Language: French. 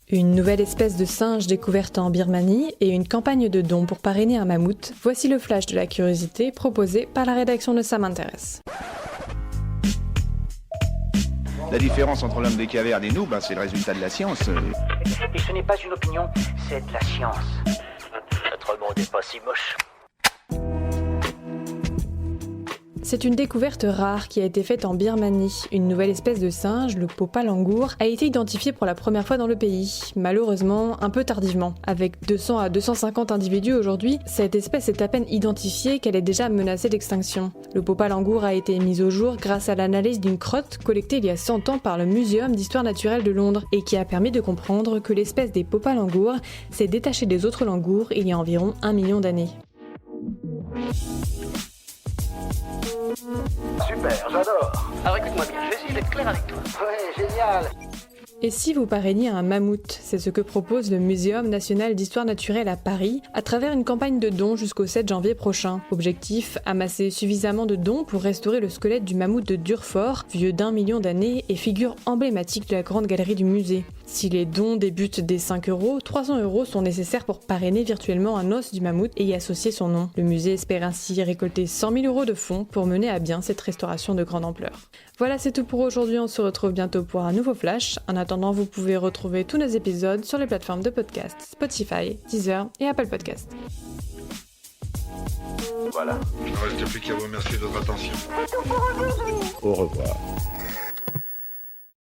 Une nouvelle espèce de singe découverte en Birmanie et une campagne de dons pour parrainer un mammouth, voici le flash de la curiosité proposé par la rédaction de Ça m'intéresse. La différence entre l'homme des cavernes et nous, c'est le résultat de la science. Et ce n'est pas une opinion, c'est de la science. Notre monde n'est pas si moche. C'est une découverte rare qui a été faite en Birmanie. Une nouvelle espèce de singe, le popalangour, a été identifiée pour la première fois dans le pays. Malheureusement, un peu tardivement. Avec 200 à 250 individus aujourd'hui, cette espèce est à peine identifiée qu'elle est déjà menacée d'extinction. Le popalangour a été mis au jour grâce à l'analyse d'une crotte collectée il y a 100 ans par le Muséum d'histoire naturelle de Londres et qui a permis de comprendre que l'espèce des popalangours s'est détachée des autres langours il y a environ 1 million d'années. Super, j'adore. Alors écoute-moi bien, je vais essayer d'être clair avec toi. Ouais, génial. Et si vous parrainiez un mammouth, c'est ce que propose le Muséum national d'histoire naturelle à Paris à travers une campagne de dons jusqu'au 7 janvier prochain. Objectif, amasser suffisamment de dons pour restaurer le squelette du mammouth de Durfort, vieux d'1 million d'années et figure emblématique de la grande galerie du musée. Si les dons débutent dès 5 €, 300 € sont nécessaires pour parrainer virtuellement un os du mammouth et y associer son nom. Le musée espère ainsi récolter 100 000 € de fonds pour mener à bien cette restauration de grande ampleur. Voilà, c'est tout pour aujourd'hui, on se retrouve bientôt pour un nouveau flash. En attendant, vous pouvez retrouver tous nos épisodes sur les plateformes de podcast, Spotify, Deezer et Apple Podcast. Voilà. Il ne reste plus qu'à vous remercier de votre attention. Au revoir.